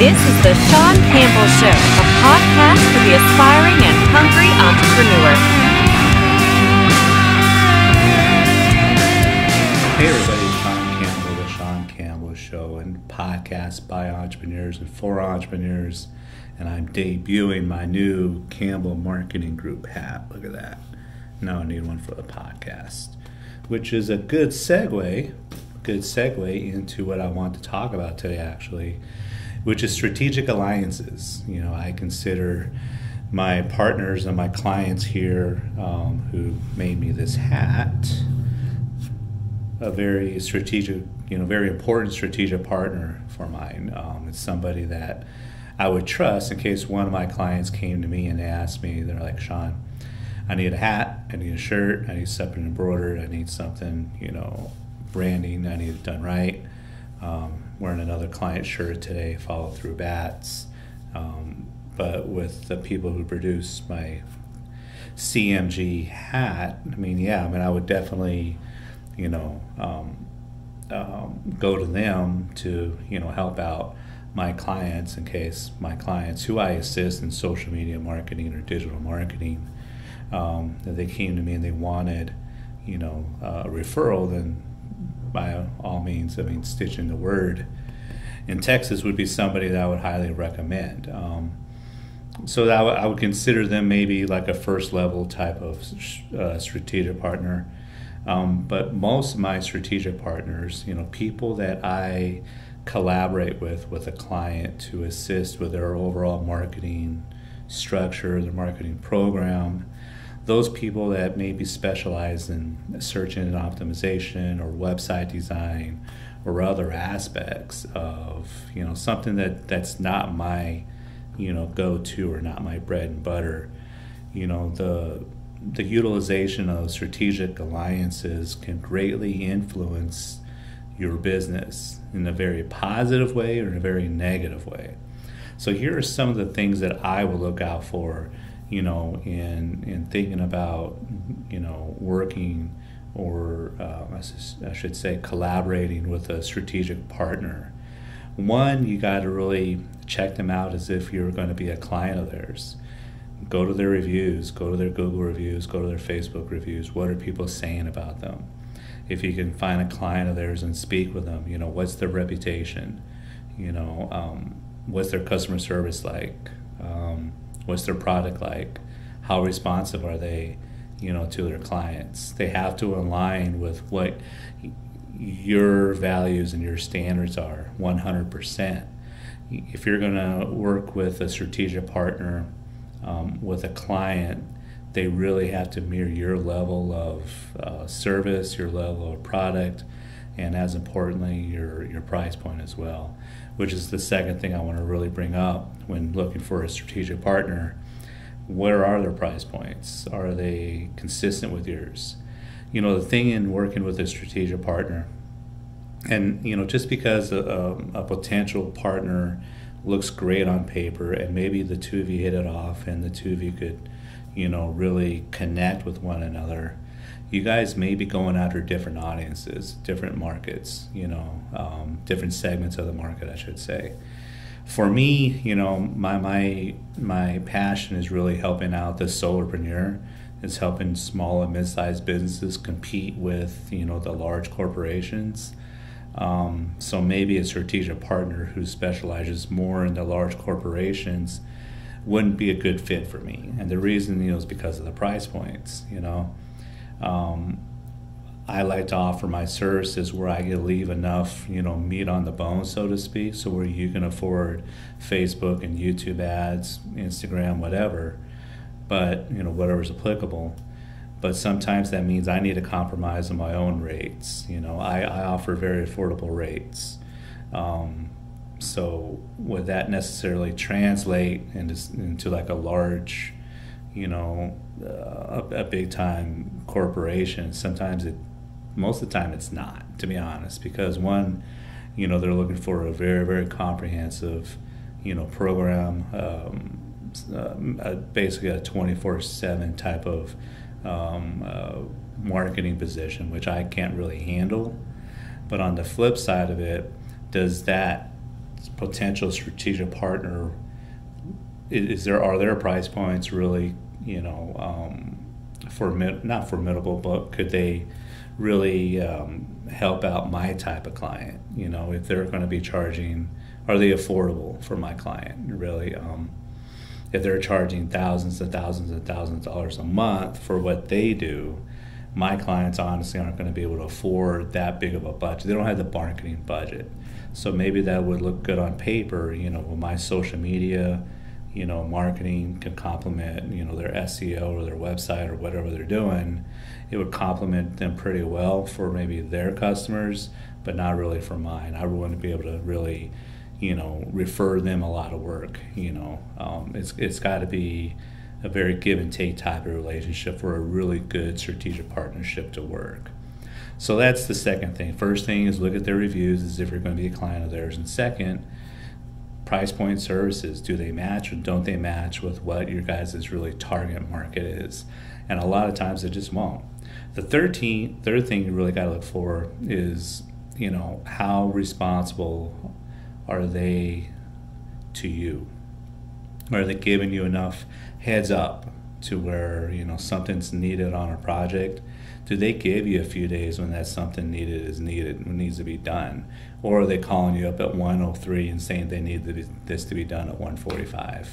This is the Sean Campbell Show, a podcast for the aspiring and hungry entrepreneur. Hey everybody, Sean Campbell, the Sean Campbell Show, and podcast by entrepreneurs and for entrepreneurs. And I'm debuting my new Campbell Marketing Group hat. Look at that. Now I need one for the podcast, which is a good segue into what I want to talk about today, actually, which is strategic alliances. You know, I consider my partners and my clients here who made me this hat a very strategic, very important strategic partner for mine. It's somebody that I would trust in case one of my clients came to me and they asked me, they're like, Sean, I need a hat, I need a shirt, I need something embroidered, I need something, branding, I need it done right. Wearing another client's shirt today, follow through bats. But with the people who produce my CMG hat, I would definitely, go to them to, help out my clients in case my clients who I assist in social media marketing or digital marketing, that they came to me and they wanted, a referral, then by all means, Stitching the Word in Texas would be somebody that I would highly recommend. So that I would consider them maybe like a first level type of strategic partner. But most of my strategic partners, people that I collaborate with a client to assist with their overall marketing structure, their marketing program, those people that maybe specialize in search engine optimization or website design or other aspects of, something that's not my, go-to or not my bread and butter. The utilization of strategic alliances can greatly influence your business in a very positive way or in a very negative way. So here are some of the things that I will look out for, in thinking about, working or I should say collaborating with a strategic partner. One, you got to really check them out as if you're going to be a client of theirs. Go to their reviews, go to their Google reviews, go to their Facebook reviews. What are people saying about them? If you can find a client of theirs and speak with them, what's their reputation? What's their customer service like? What's their product like? How responsive are they, to their clients? They have to align with what your values and your standards are 100%. If you're going to work with a strategic partner, with a client, they really have to mirror your level of service, your level of product, and as importantly, your price point as well, which is the second thing I want to really bring up when looking for a strategic partner. Where are their price points? Are they consistent with yours? The thing in working with a strategic partner, and just because a potential partner looks great on paper and maybe the two of you hit it off and the two of you could really connect with one another, you guys may be going after different audiences, different markets, different segments of the market, I should say. For me, my passion is really helping out the solopreneur. It's helping small and mid-sized businesses compete with, the large corporations. So maybe a strategic partner who specializes more in the large corporations wouldn't be a good fit for me. And the reason, is because of the price points, I like to offer my services where I can leave enough, meat on the bone, so to speak, so where you can afford Facebook and YouTube ads, Instagram, whatever, but, whatever's applicable. But sometimes that means I need to compromise on my own rates. I offer very affordable rates. So would that necessarily translate into like a large, a big time corporation? Most of the time it's not, to be honest, because one, they're looking for a very, very comprehensive, program, basically a 24/7 type of marketing position, which I can't really handle. But on the flip side of it, does that potential strategic partner, are their price points really, not formidable, but could they really help out my type of client? If they're going to be charging, are they affordable for my client? Really, if they're charging thousands and thousands and thousands of dollars a month for what they do, my clients honestly aren't going to be able to afford that big of a budget. They don't have the marketing budget. So maybe that would look good on paper, with my social media, marketing can complement, their SEO or their website or whatever they're doing. It would complement them pretty well for maybe their customers, but not really for mine. I want to be able to really, refer them a lot of work. It's got to be a very give and take type of relationship for a really good strategic partnership to work. So that's the second thing. First thing is look at their reviews as if you're going to be a client of theirs. And second, price point services. Do they match or don't they match with what your guys' really target market is? And a lot of times they just won't. The third thing you really got to look for is, how responsible are they to you? Are they giving you enough heads up to where, something's needed on a project? Do they give you a few days when that something needs to be done? Or are they calling you up at 1:03 and saying they need this to be done at 1:45?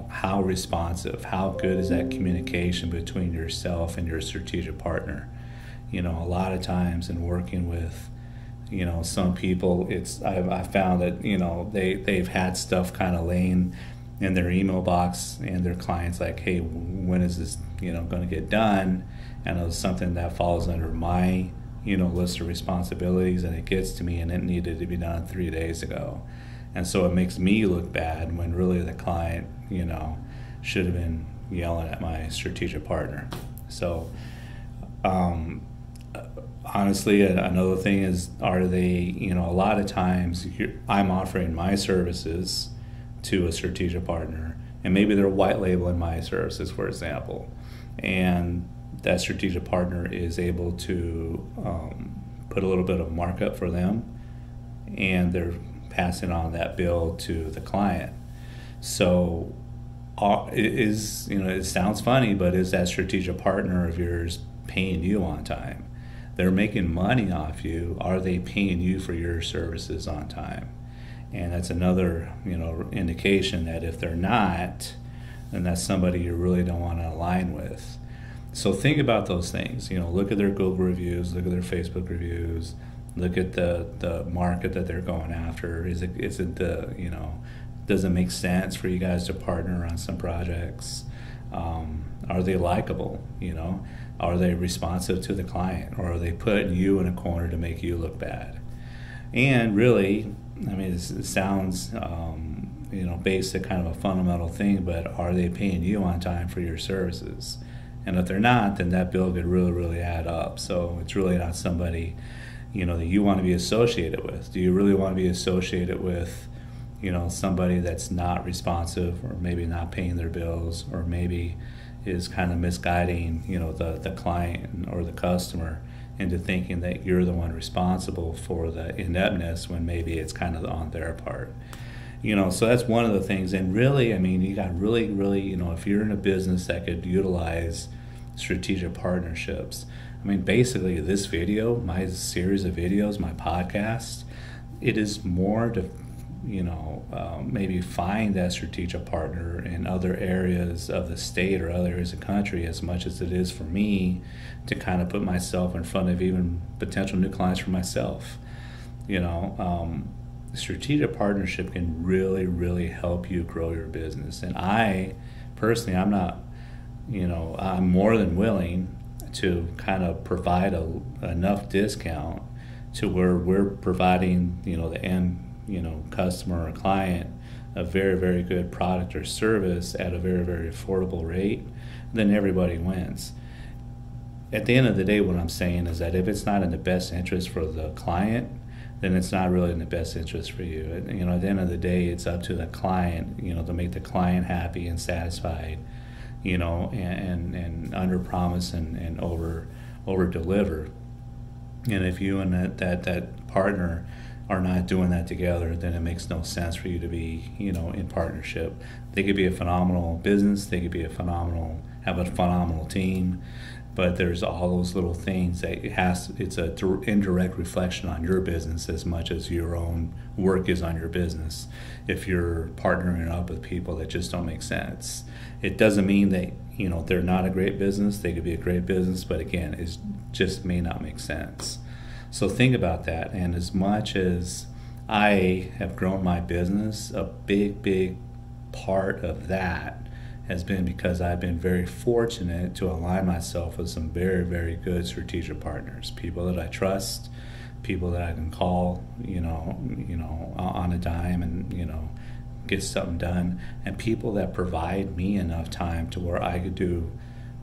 How responsive, how good is that communication between yourself and your strategic partner? A lot of times in working with, some people, I found that, they've had stuff kind of laying in their email box and their clients like, hey, when is this, going to get done? And it was something that falls under my, list of responsibilities, and it gets to me and it needed to be done 3 days ago. And so it makes me look bad when really the client, should have been yelling at my strategic partner. So, honestly, another thing is, are they, a lot of times I'm offering my services to a strategic partner, and maybe they're white labeling my services, for example, and that strategic partner is able to put a little bit of markup for them, and they're passing on that bill to the client. So it sounds funny, but is that strategic partner of yours paying you on time? They're making money off you. Are they paying you for your services on time? And that's another, indication that if they're not, then that's somebody you really don't want to align with. So think about those things. Look at their Google reviews, look at their Facebook reviews, look at the market that they're going after. Is it does it make sense for you guys to partner on some projects? Are they likable? Are they responsive to the client, or are they putting you in a corner to make you look bad? And really, it sounds basic, kind of a fundamental thing, but are they paying you on time for your services? And if they're not, then that bill could really, really add up. So it's really not somebody, that you want to be associated with. Do you really want to be associated with, somebody that's not responsive, or maybe not paying their bills, or maybe is kind of misguiding, the client or the customer into thinking that you're the one responsible for the ineptness when maybe it's kind of on their part? So that's one of the things. And really, you got really, if you're in a business that could utilize strategic partnerships, basically this video, my series of videos, my podcast, it is more to, maybe find that strategic partner in other areas of the state or other areas of the country, as much as it is for me to kind of put myself in front of even potential new clients for myself. Strategic partnership can really, really help you grow your business. And I personally, I'm more than willing to kind of provide enough discount to where we're providing, the end, customer or client a very, very good product or service at a very, very affordable rate. Then everybody wins. At the end of the day, what I'm saying is that if it's not in the best interest for the client, then it's not really in the best interest for you. At the end of the day, it's up to the client, to make the client happy and satisfied, and under promise and over deliver. And if you and that partner, are not doing that together, then it makes no sense for you to be, in partnership. They could be a phenomenal business. They could be have a phenomenal team. But there's all those little things that it's a indirect reflection on your business as much as your own work is on your business. If you're partnering up with people that just don't make sense, it doesn't mean that, they're not a great business. They could be a great business, but again, it just may not make sense. So think about that. And as much as I have grown my business, a big part of that has been because I've been very fortunate to align myself with some very, very good strategic partners, people that I trust, people that I can call, on a dime and, get something done, and people that provide me enough time to where I could do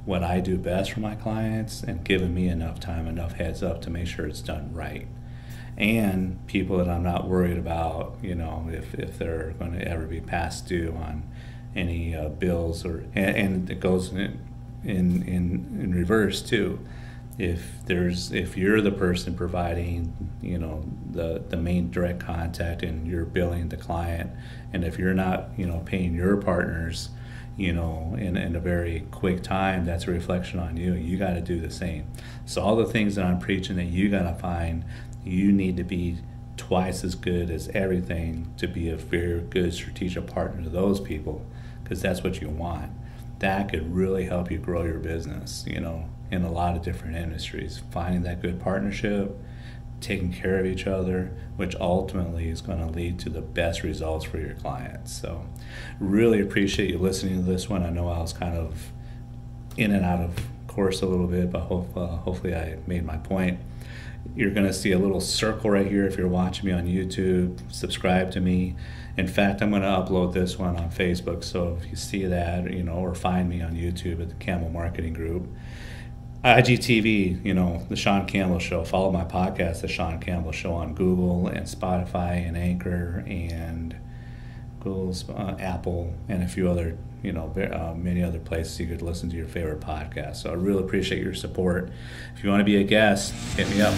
what I do best for my clients and giving me enough time, enough heads up to make sure it's done right. And people that I'm not worried about, if they're going to ever be past due on any bills, and it goes in reverse too. If you're the person providing, the main direct contact and you're billing the client, and if you're not, paying your partners, in a very quick time, that's a reflection on you. You got to do the same. So all the things that I'm preaching that you got to find, you need to be twice as good as everything to be a very good strategic partner to those people, because that's what you want. That could really help you grow your business, in a lot of different industries. Finding that good partnership, taking care of each other, which ultimately is going to lead to the best results for your clients. So really appreciate you listening to this one. I know I was kind of in and out of course a little bit, but hopefully I made my point. You're going to see a little circle right here if you're watching me on YouTube. Subscribe to me. In fact, I'm going to upload this one on Facebook, so if you see that, or find me on YouTube at the Campbell Marketing Group. IGTV, the Sean Campbell Show. Follow my podcast, the Sean Campbell Show, on Google and Spotify and Anchor and Google's Apple and a few other, many other places you could listen to your favorite podcast. So I really appreciate your support. If you want to be a guest, hit me up.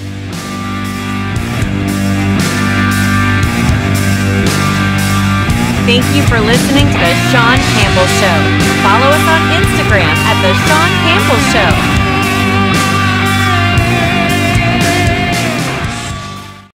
Thank you for listening to The Sean Campbell Show. Follow us on Instagram at The Sean Campbell Show.